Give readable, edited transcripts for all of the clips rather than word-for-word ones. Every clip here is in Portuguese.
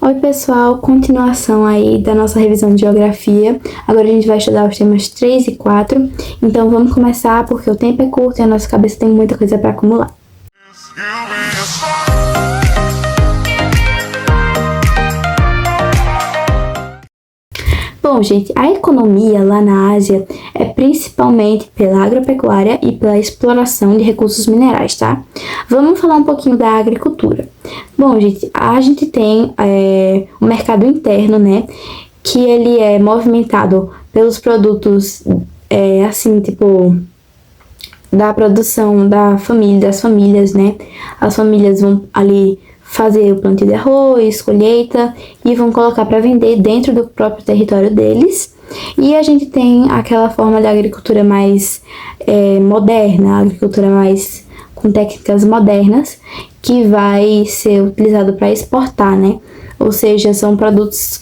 Oi pessoal, continuação aí da nossa revisão de geografia. Agora a gente vai estudar os temas 3 e 4. Então vamos começar porque o tempo é curto e a nossa cabeça tem muita coisa para acumular. Bom, gente, a economia lá na Ásia é principalmente pela agropecuária e pela exploração de recursos minerais, tá? Vamos falar um pouquinho da agricultura. Bom, gente, a gente tem o mercado interno, né? Que ele é movimentado pelos produtos, da produção das famílias, né? As famílias vão ali fazer o plantio de arroz, colheita e vão colocar para vender dentro do próprio território deles. E a gente tem aquela forma de agricultura mais moderna, a agricultura mais com técnicas modernas, que vai ser utilizado para exportar, né? Ou seja, são produtos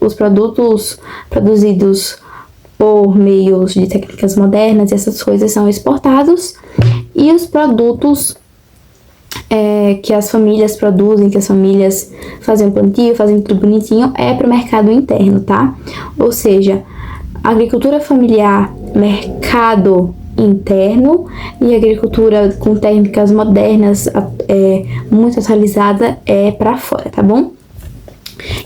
os produtos produzidos por meios de técnicas modernas, essas coisas são exportados, e os produtos que as famílias produzem, que as famílias fazem plantio, fazem tudo bonitinho, é para o mercado interno, tá? Ou seja, agricultura familiar, mercado interno, e agricultura com técnicas modernas, muito atualizada, é para fora, tá bom?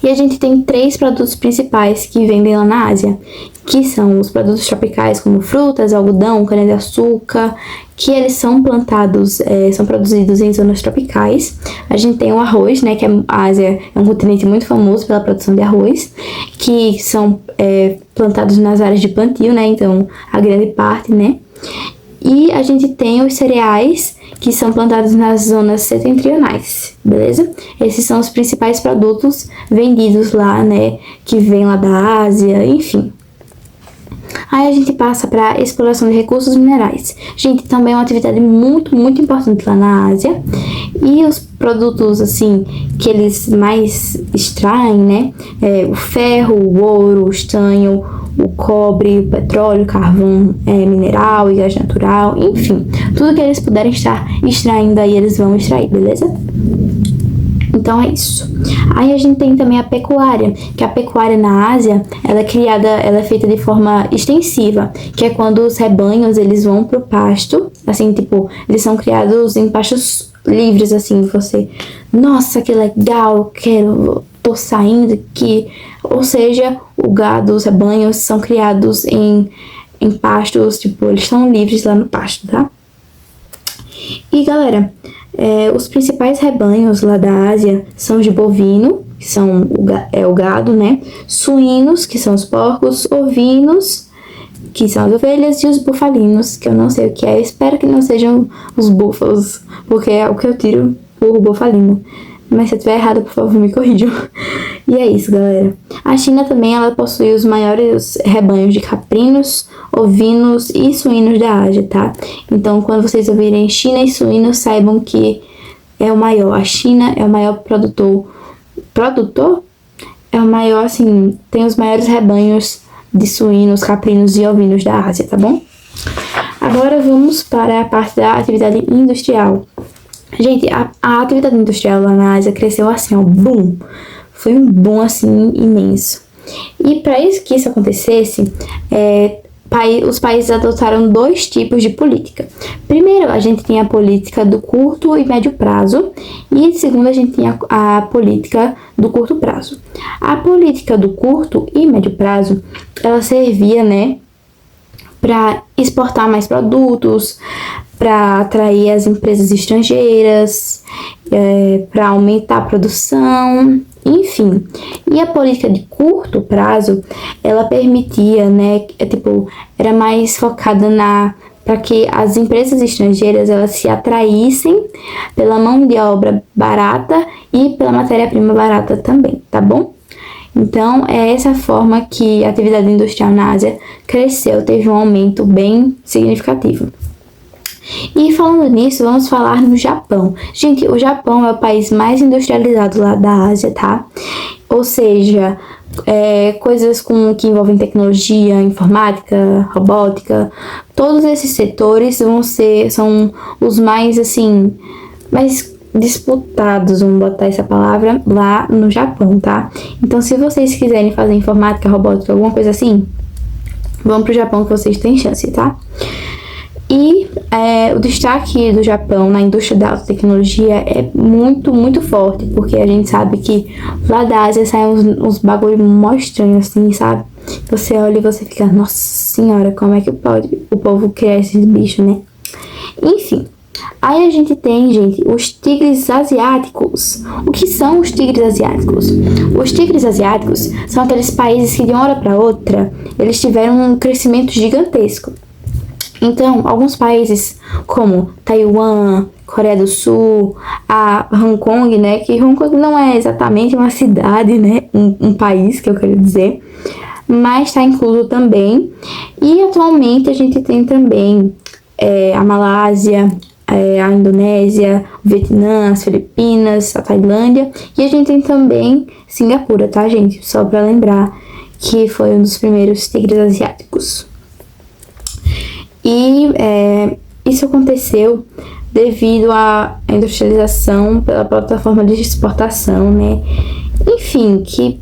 E a gente tem 3 produtos principais que vendem lá na Ásia, que são os produtos tropicais, como frutas, algodão, cana-de-açúcar, que eles são plantados, são produzidos em zonas tropicais. A gente tem o arroz, né, que a Ásia é um continente muito famoso pela produção de arroz, que são plantados nas áreas de plantio, né, então a grande parte, né. E a gente tem os cereais, que são plantados nas zonas setentrionais, beleza? Esses são os principais produtos vendidos lá, né, que vem lá da Ásia, enfim. Aí a gente passa para a exploração de recursos minerais. Gente, também é uma atividade muito, muito importante lá na Ásia. E os produtos, assim, que eles mais extraem, né, o ferro, o ouro, o estanho, o cobre, o petróleo, carvão mineral e gás natural, enfim, tudo que eles puderem estar extraindo aí, eles vão extrair, beleza? Então é isso. Aí a gente tem também a pecuária, que a pecuária na Ásia, ela é feita de forma extensiva, que é quando os rebanhos, eles vão pro pasto, assim, tipo, eles são criados em pastos livres, assim, nossa, que legal, tô saindo aqui. Ou seja, o gado, os rebanhos são criados em pastos, tipo, eles estão livres lá no pasto, tá? E galera, os principais rebanhos lá da Ásia são os de bovino, que são o gado, né? Suínos, que são os porcos, ovinos, que são as ovelhas, e os bufalinos, que eu não sei o que é. Eu espero que não sejam os búfalos, porque é o que eu tiro por bufalino. Mas se eu estiver errado, por favor, me corrijam. E é isso, galera. A China também, ela possui os maiores rebanhos de caprinos, ovinos e suínos da Ásia, tá? Então, quando vocês ouvirem China e suínos, saibam que é o maior. A China é o maior produtor? É o maior, assim, tem os maiores rebanhos de suínos, caprinos e ovinos da Ásia, tá bom? Agora vamos para a parte da atividade industrial. Gente, a atividade industrial lá na Ásia cresceu assim, ó, boom! Foi um boom, assim, imenso. E para que isso acontecesse, os países adotaram 2 tipos de política. Primeiro, a gente tinha a política do curto e médio prazo, e segundo, a gente tinha a política do curto prazo. A política do curto e médio prazo, ela servia, né, para exportar mais produtos, para atrair as empresas estrangeiras, para aumentar a produção, enfim. E a política de curto prazo, ela permitia, né, era mais focada para que as empresas estrangeiras, elas se atraíssem pela mão de obra barata e pela matéria-prima barata também, tá bom? Então, é essa forma que a atividade industrial na Ásia cresceu, teve um aumento bem significativo. E falando nisso, vamos falar no Japão. Gente, o Japão é o país mais industrializado lá da Ásia, tá? Ou seja, coisas que envolvem tecnologia, informática, robótica, todos esses setores são os mais, assim, mais disputados, vamos botar essa palavra, lá no Japão, tá? Então, se vocês quiserem fazer informática, robótica, alguma coisa assim, vão pro Japão que vocês têm chance, tá? E o destaque do Japão na indústria da alta tecnologia é muito, muito forte, porque a gente sabe que lá da Ásia saem uns bagulho mó estranhos, assim, sabe? Você olha e você fica, nossa senhora, como é que pode o povo criar esses bichos, né? Enfim, aí a gente tem, gente, os tigres asiáticos. O que são os tigres asiáticos? Os tigres asiáticos são aqueles países que de uma hora para outra eles tiveram um crescimento gigantesco. Então, alguns países como Taiwan, Coreia do Sul, a Hong Kong, né? Que Hong Kong não é exatamente uma cidade, né? Um país, que eu quero dizer, mas está incluso também. E atualmente a gente tem também a Malásia, a Indonésia, o Vietnã, as Filipinas, a Tailândia. E a gente tem também Singapura, tá, gente? Só para lembrar que foi um dos primeiros tigres asiáticos. E isso aconteceu devido à industrialização pela plataforma de exportação, né? Enfim, que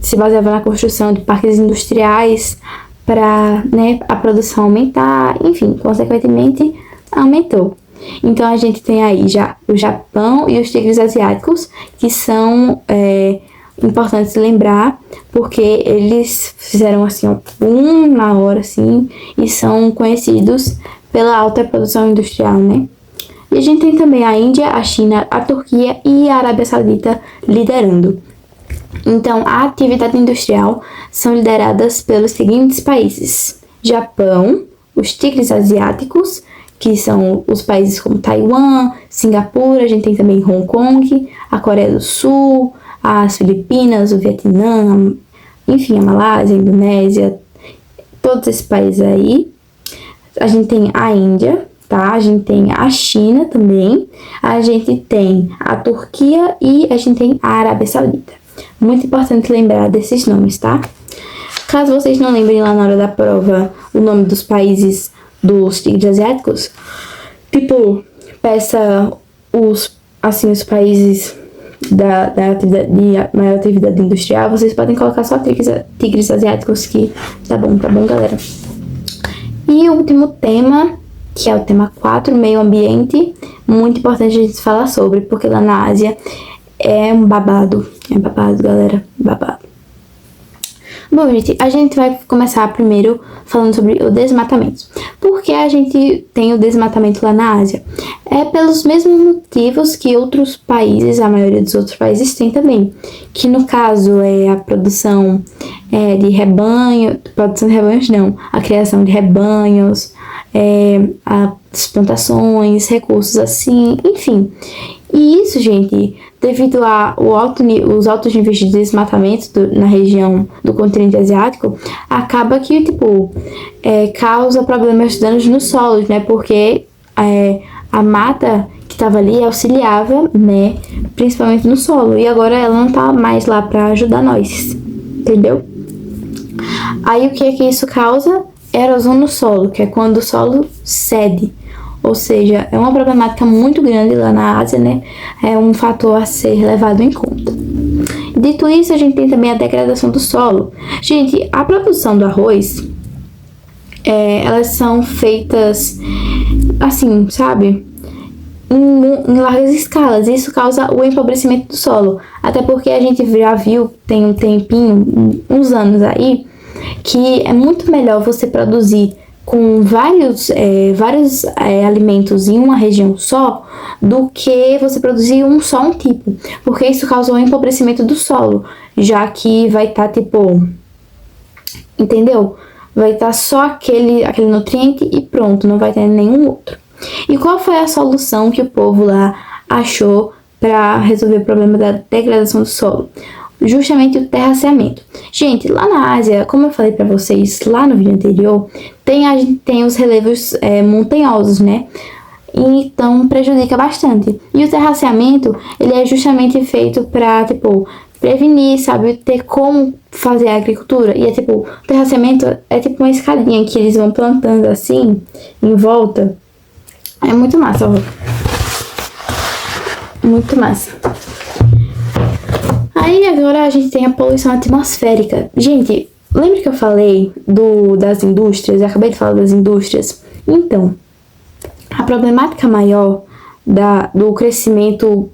se baseava na construção de parques industriais para, né, a produção aumentar, enfim, consequentemente aumentou. Então a gente tem aí já o Japão e os tigres asiáticos, que são importante lembrar, porque eles fizeram assim um na hora assim e são conhecidos pela alta produção industrial, né? E a gente tem também a Índia, a China, a Turquia e a Arábia Saudita liderando. Então, a atividade industrial são lideradas pelos seguintes países: Japão, os tigres asiáticos, que são os países como Taiwan, Singapura, a gente tem também Hong Kong, a Coreia do Sul, as Filipinas, o Vietnã, enfim, a Malásia, a Indonésia, todos esses países aí. A gente tem a Índia, tá? A gente tem a China também, a gente tem a Turquia e a gente tem a Arábia Saudita. Muito importante lembrar desses nomes, tá? Caso vocês não lembrem lá na hora da prova o nome dos países dos tigres asiáticos, tipo, peça os países da atividade, de maior atividade industrial, vocês podem colocar só tigres asiáticos, que tá bom, galera. E o último tema, que é o tema 4, meio ambiente, muito importante a gente falar sobre, porque lá na Ásia é babado, galera, babado. Bom, gente, a gente vai começar primeiro falando sobre o desmatamento. Por que a gente tem o desmatamento lá na Ásia? É pelos mesmos motivos que outros países, a maioria dos outros países tem também. Que no caso é a produção de rebanhos não, a criação de rebanhos, as plantações, recursos assim, enfim. E isso, gente, devido os altos níveis de desmatamento na região do continente asiático, acaba que, causa problemas de danos nos solos, né? Porque a mata que estava ali auxiliava, né? Principalmente no solo. E agora ela não tá mais lá para ajudar nós, entendeu? Aí o que é que isso causa? Erosão no solo, que é quando o solo cede. Ou seja, é uma problemática muito grande lá na Ásia, né? É um fator a ser levado em conta. Dito isso, a gente tem também a degradação do solo. Gente, a produção do arroz, elas são feitas assim, sabe? Em largas escalas. Isso causa o empobrecimento do solo. Até porque a gente já viu, tem um tempinho, uns anos aí, que é muito melhor você produzir com vários alimentos em uma região só, do que você produzir só um tipo, porque isso causa um empobrecimento do solo, já que vai estar entendeu? Vai estar só aquele nutriente e pronto, não vai ter nenhum outro. E qual foi a solução que o povo lá achou para resolver o problema da degradação do solo? Justamente o terraceamento. Gente, lá na Ásia, como eu falei para vocês lá no vídeo anterior, a gente tem os relevos montanhosos, né? Então prejudica bastante. E o terraceamento, ele é justamente feito para, prevenir, sabe, ter como fazer a agricultura. E o terraceamento é uma escadinha que eles vão plantando assim, em volta. É muito massa, ó. Muito massa. Aí agora a gente tem a poluição atmosférica. Gente, lembra que eu falei das indústrias? Eu acabei de falar das indústrias. Então, a problemática maior do crescimento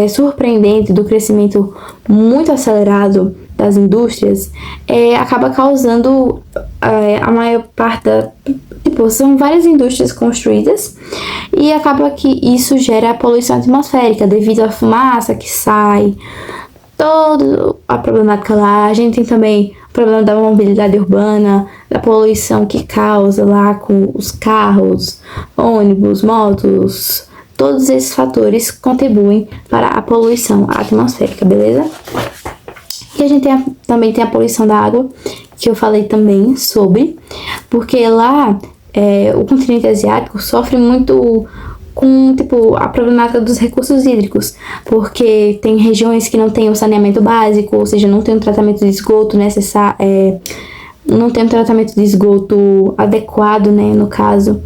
surpreendente, do crescimento muito acelerado das indústrias, acaba causando a maior parte tipo, são várias indústrias construídas e acaba que isso gera poluição atmosférica devido à fumaça que sai, toda a problemática lá. A gente tem também o problema da mobilidade urbana, da poluição que causa lá com os carros, ônibus, motos. Todos esses fatores contribuem para a poluição atmosférica, beleza? E a gente também tem a poluição da água, que eu falei também sobre, porque lá o continente asiático sofre muito com, tipo, a problemática dos recursos hídricos, porque tem regiões que não têm o saneamento básico, ou seja, não tem um tratamento de esgoto necessário, não tem um tratamento de esgoto adequado, né, no caso,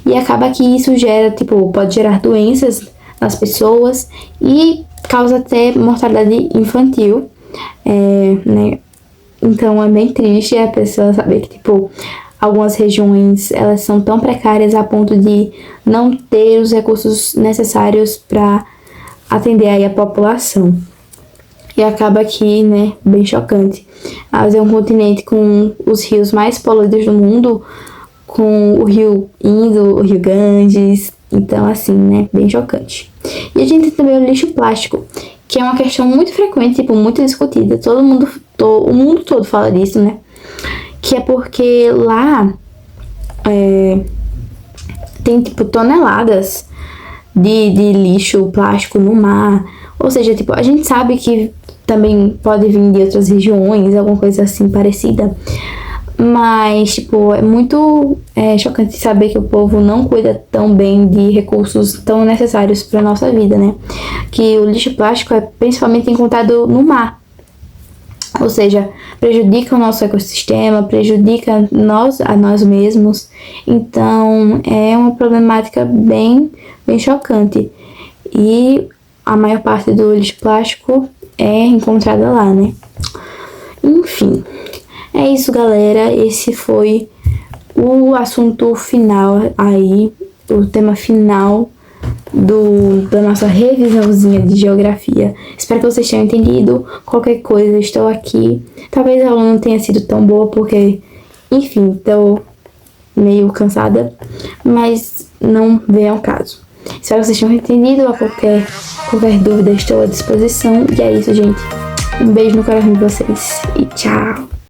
e acaba que isso gera, tipo, pode gerar doenças nas pessoas e causa até mortalidade infantil, né, então é bem triste a pessoa saber que, tipo, algumas regiões, elas são tão precárias a ponto de não ter os recursos necessários para atender aí a população. E acaba aqui, né, bem chocante. A Ásia é um continente com os rios mais poluídos do mundo, com o rio Indo, o rio Ganges, então assim, né, bem chocante. E a gente tem também o lixo plástico, que é uma questão muito frequente, tipo, muito discutida. O mundo todo fala disso, né? Que é porque lá tem, tipo, toneladas de lixo plástico no mar. Ou seja, tipo, a gente sabe que também pode vir de outras regiões, alguma coisa assim parecida. Mas, tipo, é muito chocante saber que o povo não cuida tão bem de recursos tão necessários para nossa vida, né? Que o lixo plástico é principalmente encontrado no mar. Ou seja, prejudica o nosso ecossistema, prejudica a nós mesmos. Então, é uma problemática bem chocante. E a maior parte do lixo plástico é encontrada lá, né? Enfim, é isso, galera. Esse foi o assunto final aí, o tema final da nossa revisãozinha de geografia. Espero que vocês tenham entendido. Qualquer coisa, estou aqui. Talvez a aula não tenha sido tão boa, porque, enfim, estou meio cansada, mas não vem ao caso. Espero que vocês tenham entendido. A qualquer dúvida, estou à disposição. E é isso, gente. Um beijo no coração de vocês e tchau!